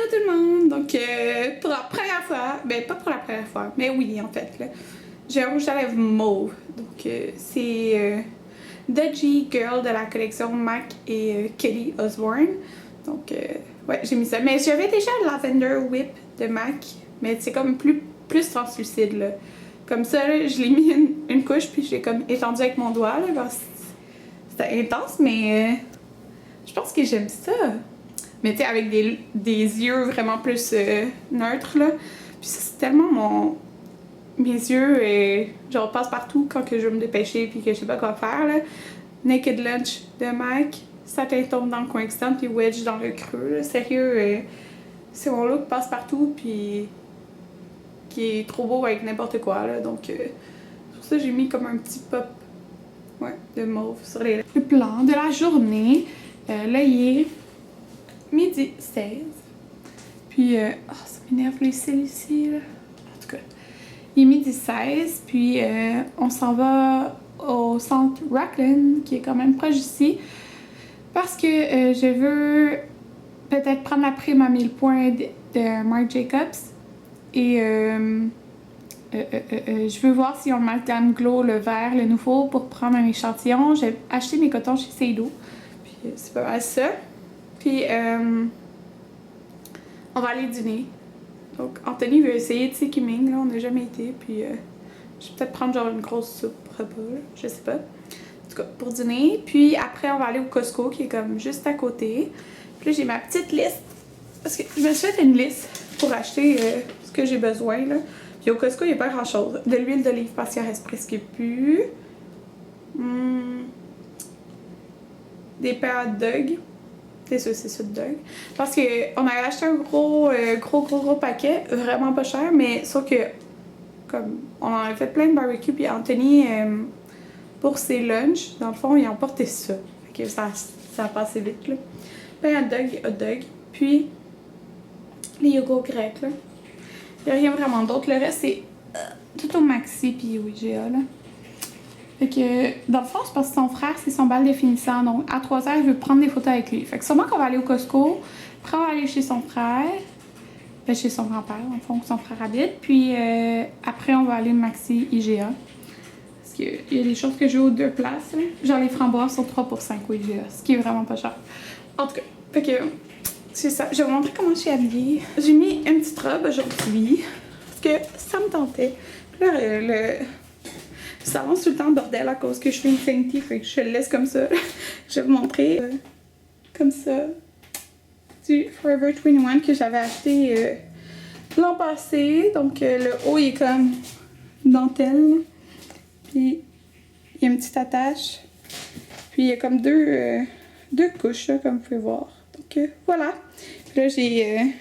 Allô tout le monde! Donc, pour la première fois, ben pas pour la première fois, mais oui en fait, là, j'ai un rouge à lèvres mauve. Donc, c'est Dudgy Girl de la collection MAC et Kelly Osbourne. Donc, ouais, j'ai mis ça. Mais j'avais déjà le Lavender Whip de MAC, mais c'est comme plus translucide, là. Comme ça, là, je l'ai mis une couche, puis je l'ai comme étendu avec mon doigt, là. C'était intense, mais je pense que j'aime ça. Mais tu sais, avec des yeux vraiment plus neutres, là. Puis ça, c'est tellement mes yeux, genre, passent partout quand que je veux me dépêcher puis que je sais pas quoi faire, là. Naked Lunch de MAC, Satin Taupe dans le coin externe puis Wedge dans le creux, là. Sérieux, c'est mon look passe partout puis qui est trop beau avec n'importe quoi, là. Donc, pour ça, j'ai mis comme un petit pop, ouais, de mauve sur les lèvres. Le plan de la journée, là, il est midi 16. Puis, oh, ça m'énerve les cils ici, là. En tout cas, il est midi 16. Puis, on s'en va au centre Racklin, qui est quand même proche d'ici. Parce que je veux peut-être prendre la prime à 1000 points de Marc Jacobs. Et je veux voir si on Madame Glow, le vert, le nouveau, pour prendre un échantillon. J'ai acheté mes cotons chez Seido. Puis, c'est pas mal ça. Puis, on va aller dîner. Donc, Anthony veut essayer de Sikiming, là, on n'a jamais été. Puis, je vais peut-être prendre genre une grosse soupe repas, là, je sais pas. En tout cas, pour dîner. Puis, après, on va aller au Costco, qui est comme juste à côté. Puis là, j'ai ma petite liste. Parce que je me suis fait une liste pour acheter ce que j'ai besoin, là. Puis, au Costco, il n'y a pas grand-chose. De l'huile d'olive, parce qu'il ne reste presque plus. Des pains hot dog. Des saucisses hot dog. Parce qu'on avait acheté un gros paquet, vraiment pas cher, mais sauf que, comme, on en a fait plein de barbecue, puis Anthony, pour ses lunchs, dans le fond, il a emporté ça. Fait que ça a passé vite, là. Pain hot dog, puis les yogourts grecs, là. Il n'y a rien vraiment d'autre. Le reste, c'est tout au Maxi, puis au IGA, là. Fait que, dans le fond, c'est parce que son frère, c'est son bal définissant. Donc, à 3h, je veux prendre des photos avec lui. Fait que sûrement qu'on va aller au Costco. Après, on va aller chez son frère. Ben, chez son grand-père, dans le fond, où son frère habite. Puis, après, on va aller au Maxi IGA. Parce qu'il y a des choses que je veux aux deux places, là. Genre, les framboises sont 3 pour 5 au IGA. Ce qui est vraiment pas cher. En tout cas, fait que, c'est ça. Je vais vous montrer comment je suis habillée. J'ai mis une petite robe aujourd'hui. Parce que ça me tentait. Puis là, le salon, c'est tout le temps bordel à cause que je fais une Fenty, fait que je le laisse comme ça. Je vais vous montrer comme ça du Forever 21 que j'avais acheté l'an passé. Donc le haut il est comme dentelle, puis il y a une petite attache, puis il y a comme deux couches là, comme vous pouvez voir. Donc voilà. Puis là j'ai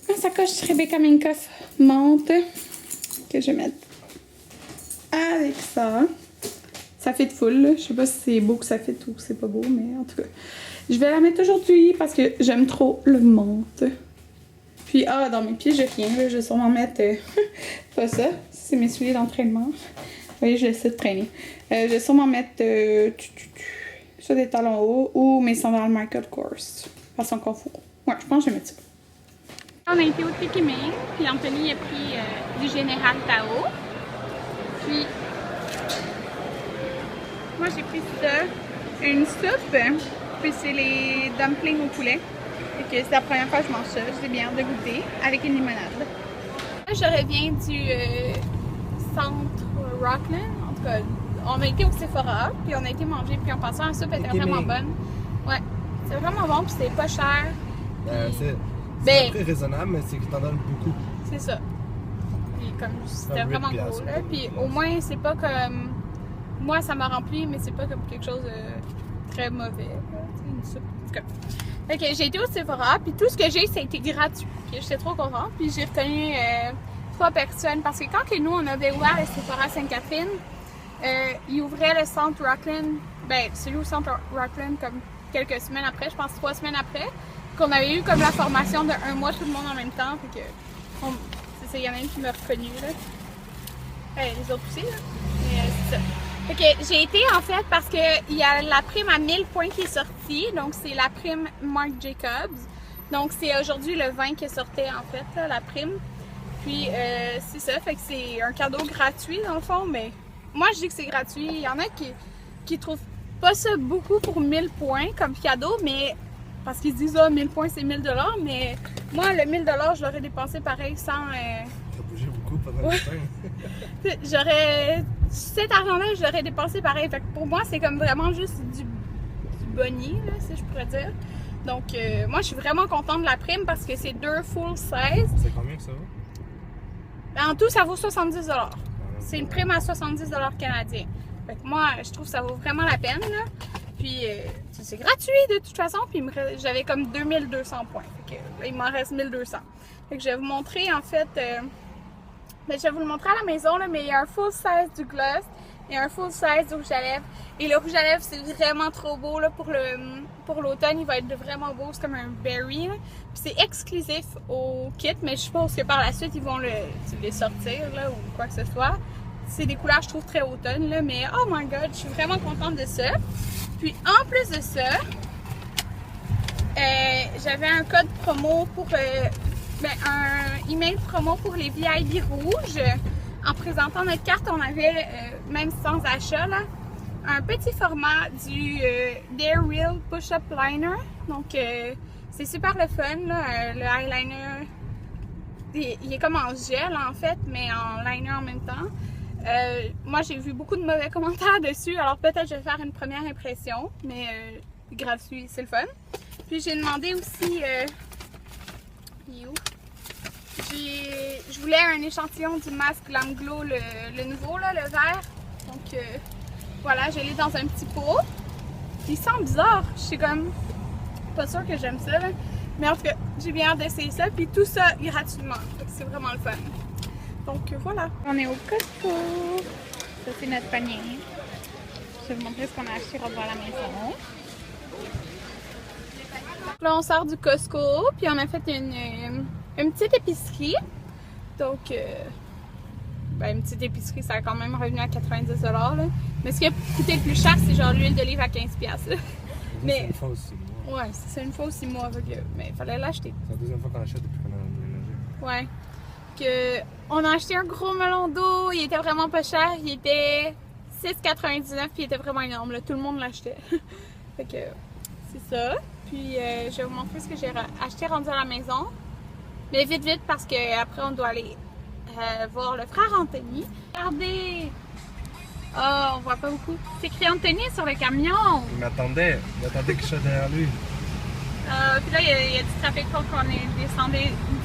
ma sacoche Rebecca Minkoff menthe que je vais mettre avec ça. Ça fait de full, là. Je sais pas si c'est beau que ça fait ou c'est pas beau, mais en tout cas. Je vais la mettre aujourd'hui parce que j'aime trop le menthe. Puis, dans mes pieds, j'ai rien, là. Je vais sûrement mettre pas ça. C'est mes souliers d'entraînement. Vous voyez, je laisse de traîner. Je vais sûrement mettre soit des talons hauts ou mes sandales Michael Kors. Façon confort. Ouais, je pense que je vais mettre ça. On a été au Tikiming, puis Anthony a pris du Général Tao. Puis, moi j'ai pris ça, une soupe, puis c'est les dumplings au poulet. Et que c'est la première fois que je mange ça, j'ai bien hâte de goûter, avec une limonade. Là, je reviens du centre Racklin, en tout cas, on a été au Sephora, puis on a été manger, puis en passant, la soupe était vraiment bonne. Ouais, c'est vraiment bon, puis c'était pas cher. C'est très raisonnable, mais c'est que t'en donnes beaucoup. C'est ça. Puis comme c'était vraiment gros là. Puis au moins c'est pas comme. Moi ça m'a rempli, mais c'est pas comme quelque chose de très mauvais. Une soupe. En tout cas. Fait que j'ai été au Sephora, puis tout ce que j'ai, ça a été gratuit. Puis j'étais trop contente. Puis j'ai reconnu 3 personnes. Parce que quand que nous on avait ouvert le Sephora Sainte-Catherine, ils ouvraient le centre Racklin. Ben, celui au centre Racklin comme quelques semaines après, je pense 3 semaines après. Qu'on avait eu comme la formation de 1 mois tout le monde en même temps. Fait que. Il y en a une qui m'a reconnue, là. Les autres aussi, là. Mais c'est ça. Fait que j'ai été, en fait, parce qu'il y a la prime à 1000 points qui est sortie. Donc, c'est la prime Marc Jacobs. Donc c'est aujourd'hui le 20 qui sortait en fait, là, la prime. Puis c'est ça, fait que c'est un cadeau gratuit dans le fond, mais moi je dis que c'est gratuit. Il y en a qui trouvent pas ça beaucoup pour 1000 points comme cadeau, mais parce qu'ils disent ah 1000 points c'est 1000 $, mais moi le 1000 $, je l'aurais dépensé pareil sans. T'as bougé beaucoup pendant le temps. Cet argent-là, je l'aurais dépensé pareil. Fait que pour moi, c'est comme vraiment juste du boni, là, si je pourrais dire. Donc, moi, je suis vraiment contente de la prime parce que c'est 2 full size. C'est combien que ça vaut? En tout, ça vaut 70 $. C'est une prime à 70 $ canadiens. Fait que moi, je trouve que ça vaut vraiment la peine, là. Puis, c'est gratuit de toute façon. Puis, j'avais comme 2200 points. Fait que, là, il m'en reste 1200. Fait que je vais vous montrer, en fait... je vais vous le montrer à la maison, là, mais il y a un full size du gloss et un full size du rouge à lèvres. Et le rouge à lèvres, c'est vraiment trop beau là, pour l'automne. Il va être vraiment beau, c'est comme un berry. Puis c'est exclusif au kit, mais je suppose que par la suite, ils vont les sortir là, ou quoi que ce soit. C'est des couleurs, je trouve, très automne, là, mais oh my god, je suis vraiment contente de ça. Puis en plus de ça, j'avais un code promo pour... un email promo pour les VIP rouges. En présentant notre carte, on avait, même sans achat, là, un petit format du Dare Real Push-Up Liner. Donc, c'est super le fun, là, le eyeliner. Il est comme en gel, en fait, mais en liner en même temps. Moi, j'ai vu beaucoup de mauvais commentaires dessus, alors peut-être je vais faire une première impression, mais gratuit, c'est le fun. Puis, j'ai demandé aussi... je voulais un échantillon du masque Glam Glow, le nouveau, là, le vert. Donc voilà, je l'ai dans un petit pot. Il sent bizarre, je suis comme pas sûre que j'aime ça, là. Mais en tout cas, j'ai bien hâte d'essayer ça. Puis tout ça gratuitement, c'est vraiment le fun. Donc voilà. On est au Costco. Ça c'est notre panier. Je vais vous montrer ce qu'on a acheté à la maison. Là on sort du Costco, puis on a fait une petite épicerie. Donc, une petite épicerie, ça a quand même revenu à 90 $. Là. Mais ce qui a coûté le plus cher, c'est genre l'huile d'olive à 15 $. Mais c'est une fois aussi mois. Ouais, c'est une fois aussi mois. Mais il fallait l'acheter. C'est la deuxième fois qu'on l'achète depuis qu'on a déménagé. Ouais. On a acheté un gros melon d'eau. Il était vraiment pas cher. Il était 6,99 $. Puis il était vraiment énorme. Là. Tout le monde l'achetait. Fait que c'est ça. Puis je vais vous montrer ce que j'ai acheté rendu à la maison. Mais vite, vite, parce qu'après, on doit aller voir le frère Anthony. Regardez! Oh, on voit pas beaucoup. C'est écrit Anthony sur le camion! Il m'attendait que je sois derrière lui. Puis là, il y a du trafic pour qu'on est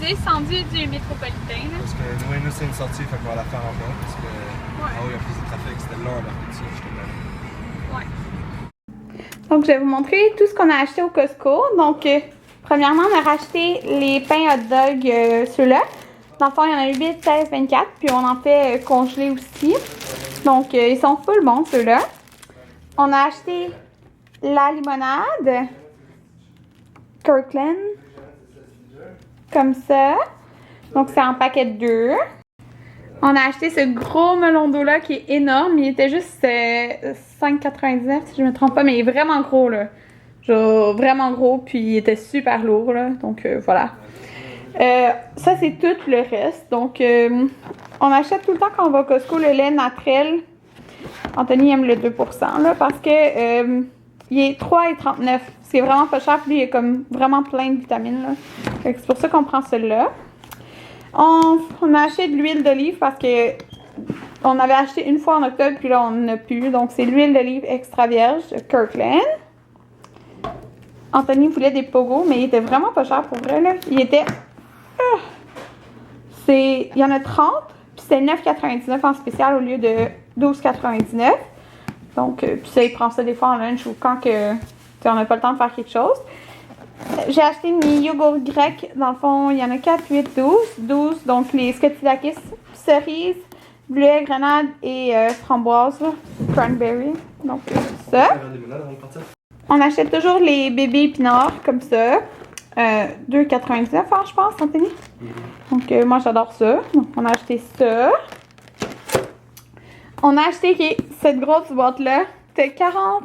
descendu du métropolitain. Là. Parce que nous, c'est une sortie, fait qu'on va la faire en bas. Parce que il y a plus de trafic, c'était long à la route, justement. Ouais. Donc, je vais vous montrer tout ce qu'on a acheté au Costco. Donc, premièrement, on a racheté les pains hot dog, ceux-là. Dans le fond, il y en a 8, 16, 24. Puis on en fait congeler aussi. Donc, ils sont full bons, ceux-là. On a acheté la limonade Kirkland. Comme ça. Donc, c'est en paquet de 2. On a acheté ce gros melon d'eau-là qui est énorme. Il était juste 5,99 si je ne me trompe pas. Mais il est vraiment gros, là. Genre vraiment gros, puis il était super lourd, là. Donc, voilà. Ça, c'est tout le reste. Donc, on achète tout le temps quand on va au Costco le lait naturel. Anthony aime le 2%, là, parce que il est 3,39. C'est vraiment pas cher, puis il y a comme vraiment plein de vitamines, là. C'est pour ça qu'on prend celui-là. On a acheté de l'huile d'olive parce que on avait acheté une fois en octobre, puis là, on n'en a plus. Donc, c'est l'huile d'olive extra vierge de Kirkland. Anthony voulait des pogos, mais il était vraiment pas cher pour vrai, là. Il était... il y en a 30, puis c'est 9,99 en spécial au lieu de 12,99. Donc, puis ça, il prend ça des fois en lunch ou quand que, on n'a pas le temps de faire quelque chose. J'ai acheté mes yogourts grecs. Dans le fond, il y en a 4, 8, 12. 12, donc les Scotidakis, cerises, bleuet, grenade et framboise, cranberry. Donc, ça. On achète toujours les bébés épinards comme ça. 2,99 hein, je pense, Anthony. Donc, moi, j'adore ça. Donc, on a acheté ça. On a acheté cette grosse boîte-là. C'était 40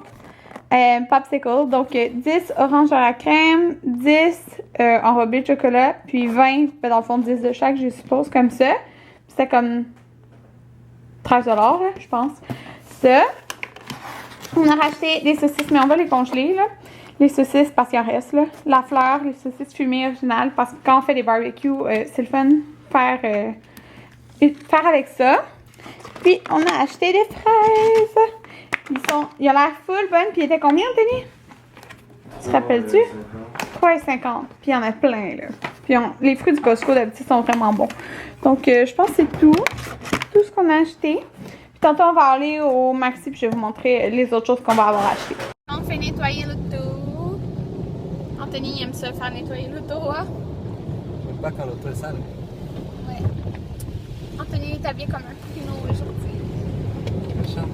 popsicle. Donc 10 orange à la crème, 10 enrobés de chocolat, puis 20, dans le fond 10 de chaque, je suppose, comme ça. C'était comme 13 $, là, je pense. Ça. On a racheté des saucisses, mais on va les congeler, là. Les saucisses, parce qu'il en reste, là. La fleur, les saucisses fumées originales, parce que quand on fait des barbecues, c'est le fun faire avec ça. Puis, on a acheté des fraises. Ils ont l'air full bonnes. Puis, ils étaient combien, Anthony? Tu te rappelles-tu? 3,50. Puis, il y en a plein, là. Puis, les fruits du Costco, d'habitude, sont vraiment bons. Donc, je pense que c'est tout. Tout ce qu'on a acheté. Puis, tantôt, on va aller au Maxi, puis je vais vous montrer les autres choses qu'on va avoir acheté. On fait nettoyer l'auto. Anthony aime ça faire nettoyer l'auto, hein? J'aime pas quand l'auto est sale. Ouais. Anthony est habillé comme un pinot aujourd'hui. Méchant.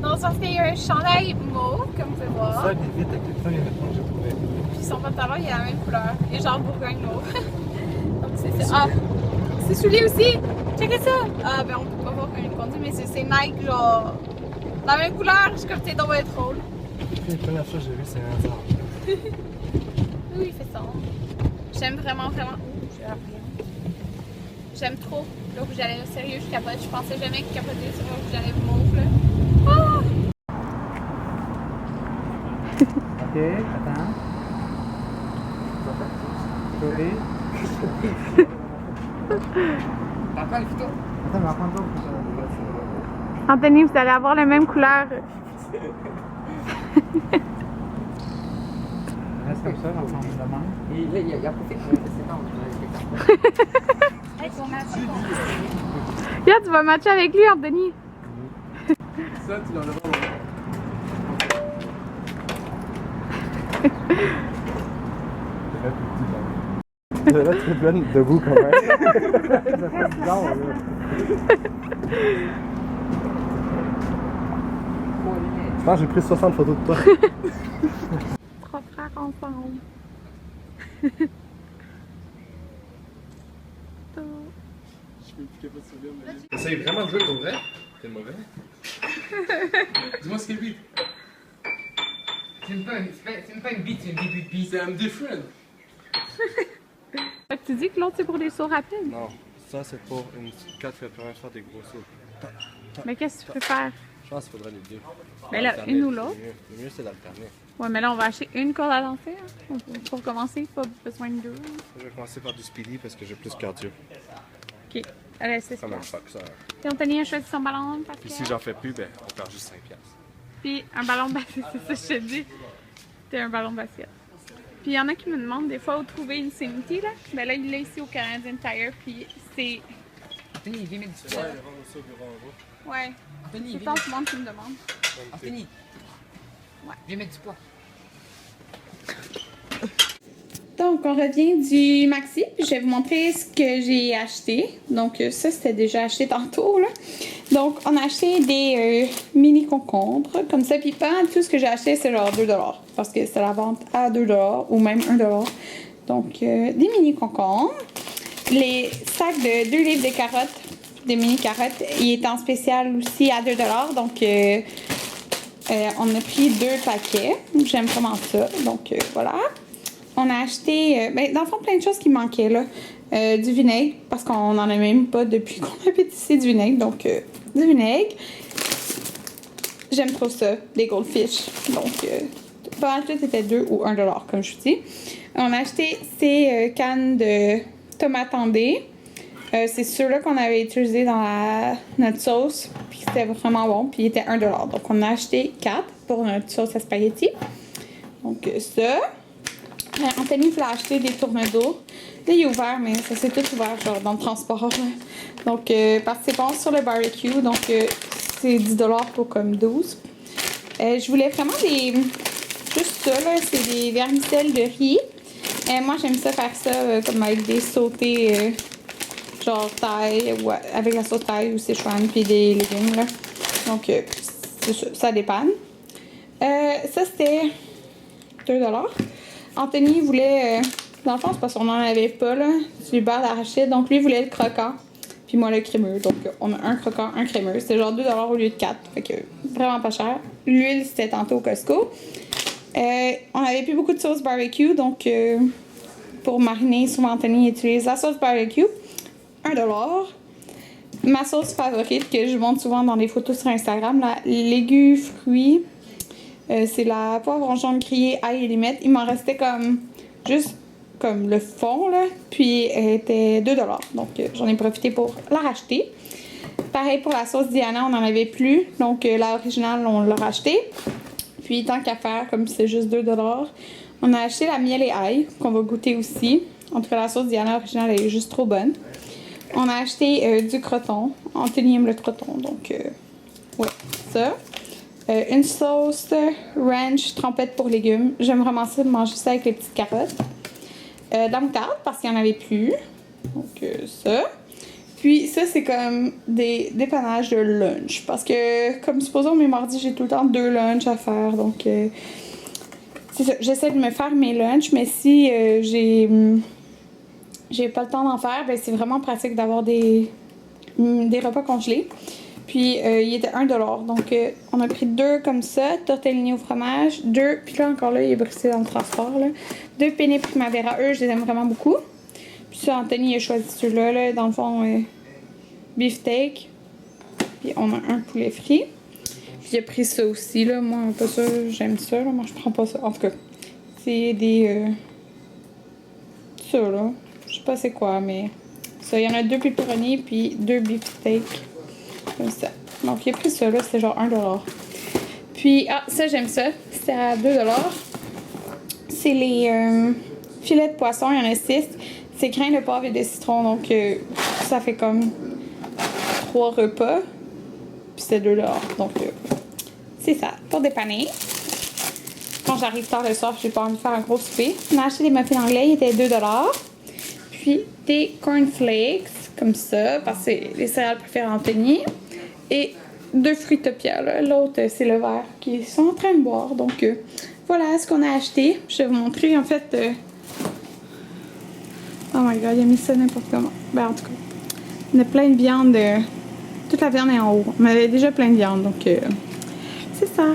Non, c'est parce qu'il y a un chandail mauve, comme vous pouvez voir. Ça, il vite avec les premiers vêtements que j'ai trouvés. Puis son pantalon, il a la même couleur. Et genre bourgogne mauve. Donc c'est ça. Ah! C'est souliers aussi! Checkez ça! Ah, ben on peut pas voir quand il conduit, mais c'est Nike, genre. La même couleur, je suis comme t'es dans être drôle. La première fois que j'ai vu, c'est un hasard. Oui, il fait ça. J'aime vraiment, vraiment. J'aime trop le rouge à lèvres. Sérieux, je capote. Je pensais jamais que capoter sur le rouge à lèvres mauve, là. Ah! Ok, attends. Souris. Attends, les photos. Attends, mais prends-toi. Anthony, vous allez avoir la même couleur. Reste comme ça, l'ensemble de main. Et là, il y a profité. C'est non, Hey, tu vas matcher. Regarde, tu vas matcher avec lui, Anthony. Ça, tu dois le voir. Là, tu es pleine debout quand même. Ça fait bizarre, là. Je pense que j'ai pris 60 photos de toi. Trois frères ensemble. Essaye vraiment de jouer pour vrai? T'es mauvais. Dis-moi ce qu'est le beat. C'est même pas une bite, c'est une bite. C'est un different. Fait que tu dis que l'autre c'est pour des sauts rapides. Non, ça c'est pour une 4 qui va te permettre de faire des gros sauts. Mais qu'est-ce que tu préfères? Je pense qu'il faudrait les deux. Mais là, Alterner, une ou l'autre? Le mieux c'est d'alterner. Ouais, mais là, on va acheter une corde à lancer. Hein. Pour commencer, pas besoin de deux. Je vais commencer par du speedy parce que j'ai plus cardio. Ok, allez, c'est ça. Comme un boxeur. Puis Anthony a choisi son ballon de basket. Puis si j'en fais plus, ben on perd juste 5$. Puis un ballon de basket, c'est ça que je te dis. C'était un ballon de basket. Puis il y en a qui me demandent des fois où trouver une Infinity, là. Ben là, il est ici au Canadian Tire, puis c'est... Anthony, viens mettre du poids. Ouais, Anthony, c'est viens tant de monde qui me demande. Anthony. Ouais. Viens mettre du poids. Donc, on revient du Maxi, puis je vais vous montrer ce que j'ai acheté. Donc, ça, c'était déjà acheté tantôt, là. Donc, on a acheté des mini concombres, comme ça. Puis, pas tout ce que j'ai acheté, c'est genre 2 $. Parce que c'est la vente à 2 $, ou même 1 $. Donc, des mini concombres. Les sacs de 2 livres de carottes, des mini carottes, il est en spécial aussi à 2 $. Donc, on a pris 2 paquets. J'aime vraiment ça. Donc, voilà. On a acheté, dans le fond, plein de choses qui manquaient, là. Du vinaigre, parce qu'on n'en a même pas depuis qu'on habite ici, du vinaigre. Donc, du vinaigre. J'aime trop ça, les goldfish. Donc, pas mal tout était 2 ou 1 $, comme je vous dis. On a acheté ces cannes de tomates tendées. C'est ceux-là qu'on avait utilisés dans notre sauce. Puis c'était vraiment bon. Puis il était 1 $. Donc, on a acheté 4 pour notre sauce à spaghetti. Donc, ça. Anthony voulait acheter des tourne-dos. Là, il est ouvert, mais ça s'est tout ouvert, genre, dans le transport. Là. Donc, parce que c'est bon sur le barbecue. Donc, c'est 10 $ pour comme 12. Je voulais vraiment des... Juste ça, là. C'est des vermicelles de riz. Moi, j'aime ça faire ça comme avec des sautés, genre thaï, ou avec la sauce thaï ou Sichuan, puis des légumes, là. Donc, c'est ça, ça dépanne. Ça, c'était 2 $. Anthony voulait, dans le fond, c'est parce qu'on n'en avait pas, là, du beurre d'arachide. Donc, lui, il voulait le croquant, puis moi, le crémeux. Donc, on a un croquant, un crémeux. C'était genre 2 $ au lieu de 4. Fait que vraiment pas cher. l'huile, c'était tantôt au Costco. On avait plus beaucoup de sauce barbecue, donc pour mariner, souvent Anthony utilise la sauce barbecue. 1$. Ma sauce favorite que je montre souvent dans des photos sur Instagram, la légumes fruits. C'est la poivron jaune grillé, ail et limette. Il m'en restait comme juste comme le fond, là. Puis elle était 2$. Donc j'en ai profité pour la racheter. Pareil pour la sauce Diana, on n'en avait plus. Donc l'original, on l'a racheté. Puis tant qu'à faire, comme c'est juste 2$, on a acheté la miel et ail, qu'on va goûter aussi. En tout cas, la sauce Diana originale, elle est juste trop bonne. On a acheté du croton. Anthony aime le croton, donc ouais, ça. Une sauce ranch trempette pour légumes. J'aime vraiment ça de manger ça avec les petites carottes. De la moutarde, parce qu'il n'y en avait plus. Donc ça. Puis ça, c'est comme des dépannages de lunch. Parce que, comme supposons mes mardis, j'ai tout le temps 2 lunchs à faire. Donc, c'est ça. J'essaie de me faire mes lunchs. Mais si j'ai pas le temps d'en faire, ben c'est vraiment pratique d'avoir des repas congelés. Puis, il était 1$. Donc, on a pris 2 comme ça. Tortellini au fromage. 2, puis là, encore là, il est brisé dans le transport. Là. 2 penne primavera. Eux, je les aime vraiment beaucoup. Puis ça, Anthony a choisi ceux-là, là, dans le fond, beefsteak. Puis on a un poulet frit. Puis j'ai pris ça aussi, là. Moi, pas ça, j'aime ça, là. Moi, je prends pas ça. En tout cas, c'est des... ça, là. Je sais pas c'est quoi, mais... ça, il y en a 2 pepperoni, puis 2 beefsteak. Comme ça. Donc, il a pris ça, là. C'était genre 1$. Puis, ah, ça, j'aime ça. C'était à 2$. C'est les filets de poisson. Il y en a 6. C'est grains de poivre et de citron, donc ça fait comme 3 repas. Puis c'est 2$. Donc c'est ça, pour dépanner. Quand j'arrive tard le soir, j'ai pas envie de faire un gros souper. On a acheté des muffins anglais, ils étaient 2$. Puis des cornflakes, comme ça, parce que c'est les céréales préférées d'Anthony. Et 2 Fruitopia, l'autre c'est le verre qu'ils sont en train de boire. Donc voilà ce qu'on a acheté. Je vais vous montrer en fait... oh my god, il a mis ça n'importe comment. Ben en tout cas, on a plein de viande. Toute la viande est en haut. On avait déjà plein de viande, donc c'est ça.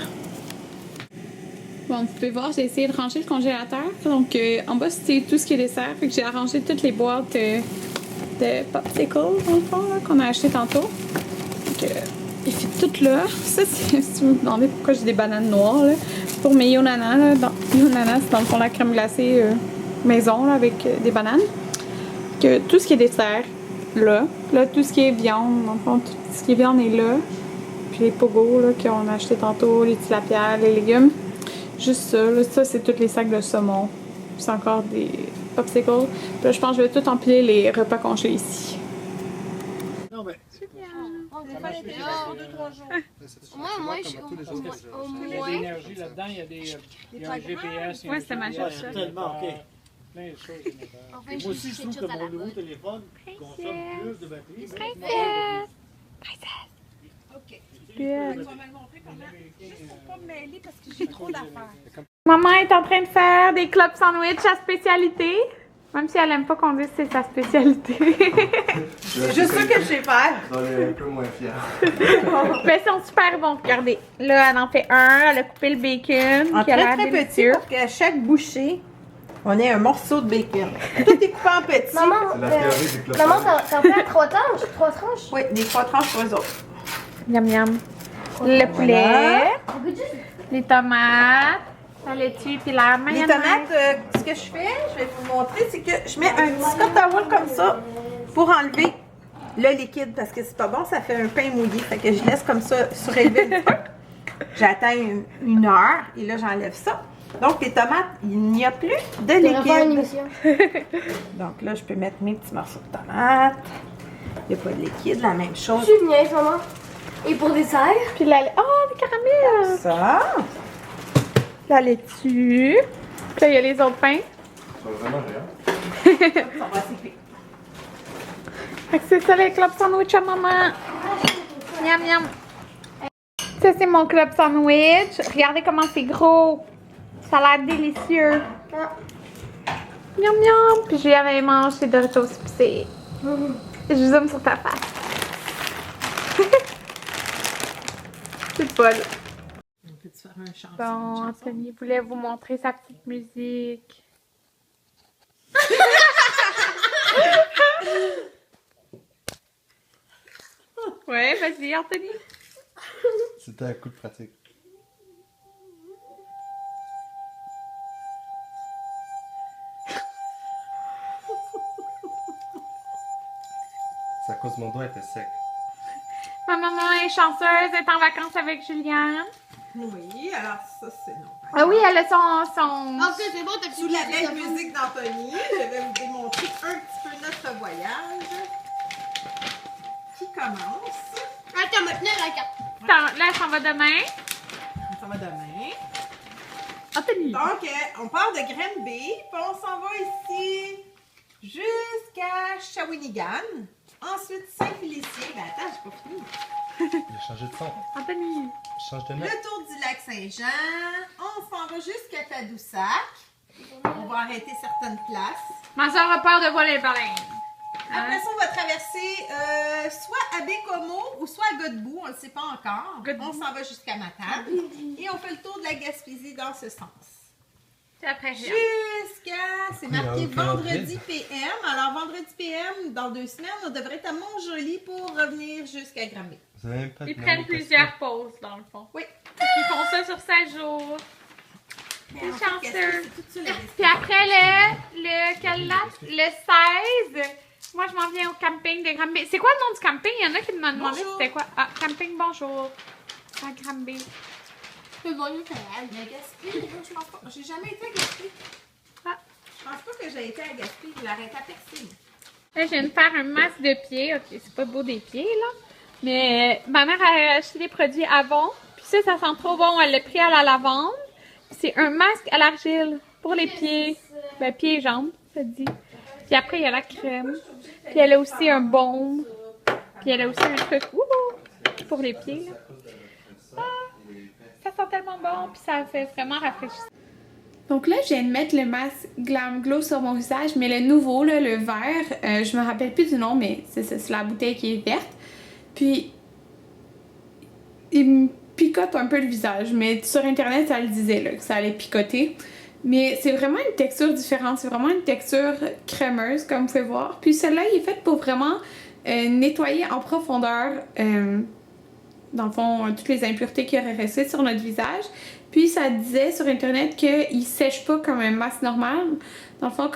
Bon, vous pouvez voir, j'ai essayé de ranger le congélateur. Donc en bas, c'est tout ce qui est dessert. Fait que j'ai arrangé toutes les boîtes de popsicles, dans le fond, qu'on a acheté tantôt. Donc il fait tout là. Ça, c'est, si vous me demandez pourquoi j'ai des bananes noires, là, pour mes Yonana. Là, Yonana, c'est dans le fond la crème glacée maison là, avec des bananes. Que tout ce qui est dessert, là, tout ce qui est viande, dans le fond, tout ce qui est viande est là. Puis les pogos là, qu'on a acheté tantôt, les tilapias, les légumes. Juste ça, là, ça c'est tous les sacs de saumon. C'est encore des popsicles. Puis là, je pense que je vais tout empiler les repas congelés ici. Non, mais. On va faire les dehors 2-3 jours. Moi, je suis au Il y a de l'énergie là-dedans, il y a un GPS. Ouais, c'était ma cherche. Tellement, ok. Plein de choses. Moi aussi, je trouve que mon nouveau téléphone consomme plus de batterie. OK. Good. On va me le montrer comment. Juste pour pas me mêler parce que j'ai trop d'affaires. Maman est en train de faire des club sandwich à spécialité. Même si elle aime pas qu'on dise que c'est sa spécialité. C'est juste ça que je sais faire. On est un peu moins fiers. Mais ils sont super bons, regardez. Là, elle en fait un, elle a coupé le bacon. En qui a l'air très petit délicieux. pour qu'à chaque bouchée, on ait un morceau de bacon. Tout est coupé en petits. Maman, C'est la théorie du club. maman, t'en fais à 3 tranches? 3 tranches? Oui, des 3 tranches pour eux autres. Miam miam. Le poulet, les tomates, la laitue puis la Les mayonnaise. tomates, ce que je fais, je vais vous montrer, c'est que je mets un petit Scott towel comme ça pour enlever le liquide parce que c'est pas bon, ça fait un pain mouillé. Fait que je laisse comme ça surélever un petit peu. J'attends une heure et là j'enlève ça. Donc les tomates, il n'y a plus de liquide. Donc là, je peux mettre mes petits morceaux de tomates. Il n'y a pas de liquide, la même chose. Tu niaises, maman. Et pour dessert? Puis la... oh, des caramels! Ça. La laitue. Puis là, il y a les autres pains. Ça va vraiment rien. Ça va s'écouler. Fait que c'est ça les club sandwich à maman. Miam miam. Ça, c'est mon club sandwich. Regardez comment c'est gros. Ça a l'air délicieux. Miam miam. Puis je lui avais mangé Doritos épicés. Je zoome sur ta face. C'est folle. un chanson. Bon, une chanson. Anthony voulait vous montrer sa petite musique. Ouais, vas-y, Anthony. C'était un coup de pratique. C'est à cause que mon doigt était sec. Ma maman est chanceuse, elle est en vacances avec Juliane. Oui, alors ça, c'est non. Ah oui, elle a son... Ok, c'est bon, t'as Sous la belle musique d'Anthony, je vais vous démontrer un petit peu notre voyage qui commence. Attends, maintenant la carte. Là, elle s'en va demain. Ça va demain. Anthony. Donc, on part de Granby, puis on s'en va ici jusqu'à Shawinigan. Ensuite, Saint-Félicien. Ben attends, j'ai pas fini. Il a changé de son. Anthony. Je change de Le note. tour du lac Saint-Jean. On s'en va jusqu'à Tadoussac. On va arrêter certaines places. Ma soeur a peur de voir les baleines. Après ça, on va traverser soit à Bécomo ou soit à Godbout, on ne le sait pas encore. Godbout. On s'en va jusqu'à Matane et on fait le tour de la Gaspésie dans ce sens. C'est après rien. Jusqu'à, c'est marqué Ok, vendredi PM. Alors, vendredi PM, dans 2 semaines, on devrait être à Montjoli pour revenir jusqu'à Granby. Vous avez même pas de Ils nom prennent parce plusieurs pauses, dans le fond. Oui. Ils font ça sur 7 jours. Mais en fait, chanceux. Gaspésie, c'est tout ça, la Gaspésie. Puis après, quelle date? Le 16, moi, je m'en viens au camping de Granby. C'est quoi le nom du camping? Il y en a qui me demandaient Bonjour. c'était quoi. Ah, camping Bonjour. À Granby. C'est bon, nous, ça va. La Gaspé, je pense pas. J'ai jamais été à Gaspé. Ah. Je pense pas que j'ai été à Gaspé. Je l'arrête à Percé. Là, je viens de faire un masque de pieds. Ok, c'est pas beau des pieds, là. Mais ma mère a acheté des produits Avon. Puis ça sent trop bon. Elle l'a pris à la lavande. C'est un masque à l'argile pour les pieds. Ben, pieds et jambes, ça dit. Puis après, il y a la crème. Puis elle a aussi un baume. Puis elle a aussi un truc pour les pieds, là. Ah, ça sent tellement bon. Puis ça fait vraiment rafraîchissant. Donc là, je viens de mettre le masque Glam Glow sur mon visage, mais le nouveau, là, le vert, je me rappelle plus du nom, mais c'est la bouteille qui est verte. Puis, il me picote un peu le visage, mais sur internet, ça le disait, là, que ça allait picoter. Mais c'est vraiment une texture différente, c'est vraiment une texture crémeuse, comme vous pouvez voir. Puis celle-là, il est fait pour vraiment nettoyer en profondeur, dans le fond, toutes les impuretés qui auraient resté sur notre visage. Puis ça disait sur internet qu'il sèche pas comme un masque normal. Dans le fond,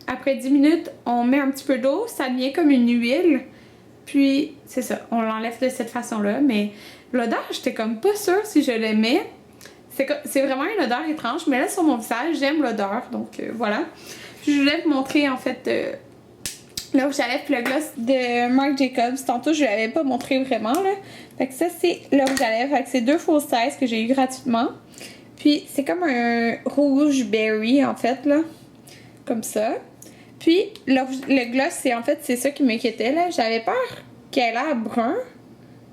après 10 minutes, on met un petit peu d'eau, ça devient comme une huile. Puis c'est ça, on l'enlève de cette façon-là. Mais l'odeur, j'étais comme pas sûre si je l'aimais. C'est vraiment une odeur étrange, mais là sur mon visage, j'aime l'odeur. Donc voilà. Je voulais vous montrer en fait le rouge à lèvres et le gloss de Marc Jacobs. Tantôt, je ne l'avais pas montré vraiment, là. Fait que ça, c'est le rouge à lèvres avec ces 2 full size que j'ai eu gratuitement. Puis, c'est comme un rouge berry, en fait, là. Comme ça. Puis, le gloss, c'est ça qui m'inquiétait, là. J'avais peur qu'il ait l'air brun.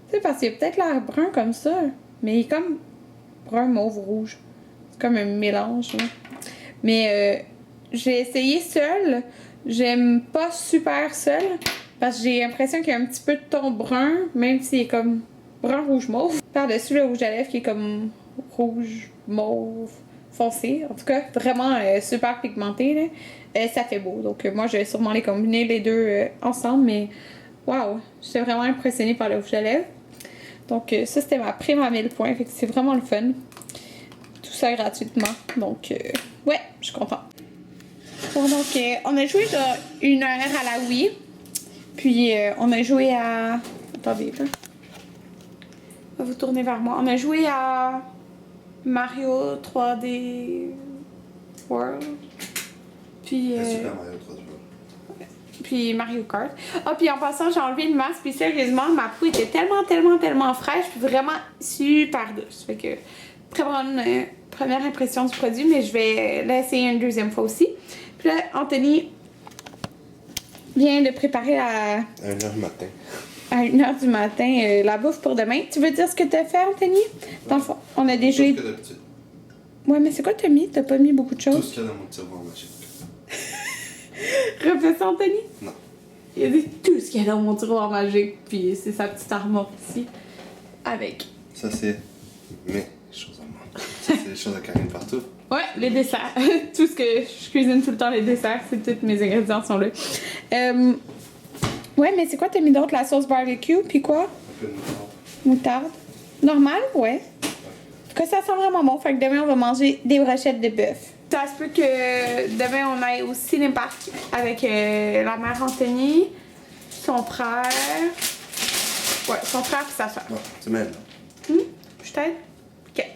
Tu sais, parce qu'il a peut-être l'air brun comme ça. Mais il est comme brun, mauve, rouge. C'est comme un mélange, là. Mais, j'ai essayé seul. J'aime pas super seul parce que j'ai l'impression qu'il y a un petit peu de ton brun, même s'il est comme brun rouge mauve. Par-dessus le rouge à lèvres qui est comme rouge mauve foncé. En tout cas, vraiment super pigmenté, là. Ça fait beau. Donc moi, je vais sûrement les combiner les deux ensemble, mais waouh, j'étais vraiment impressionnée par le rouge à lèvres. Donc ça, c'était ma prime à 1000 points. Fait que c'est vraiment le fun. Tout ça gratuitement. Donc ouais, je suis contente. Bon, donc, on a joué genre 1 heure à la Wii. Puis, on a joué à... Attendez, là. On va vous tourner vers moi. On a joué à Mario 3D World. Puis... Super Mario 3D World. Puis Mario Kart. Ah, puis en passant, j'ai enlevé le masque. Puis sérieusement, ma peau était tellement fraîche. Puis vraiment super douce. Fait que, très bonne première impression du produit. Mais je vais l'essayer une deuxième fois aussi. Puis là, Anthony vient de préparer à 1h du matin. À 1h du matin, la bouffe pour demain. Tu veux dire ce que t'as fait, Anthony? Dans le fond, on a déjà... Tout ce que d'habitude. Ouais, mais c'est quoi t'as mis? T'as pas mis beaucoup de Tout choses? ce qu'il y a dans mon tiroir magique. Refais ça, Anthony? Non. Il a dit tout ce qu'il y a dans mon tiroir magique. Puis c'est sa petite armoire ici. Avec. Ça, c'est mes choses à moi. des choses à Karine partout. Ouais, les desserts. Tout ce que je cuisine tout le temps, les desserts, c'est tous mes ingrédients sont là. Ouais, mais c'est quoi t'as mis d'autre? La sauce barbecue, puis quoi? Un peu de moutarde. Moutarde. Normal, ouais. En tout cas, ça sent vraiment bon. Fait que demain, on va manger des brochettes de bœuf. Ça se peut que demain, on aille au ciné-parc avec la mère Anthony, son frère. Ouais, son frère et sa soeur. Non, c'est même. Je t'aide? Ok.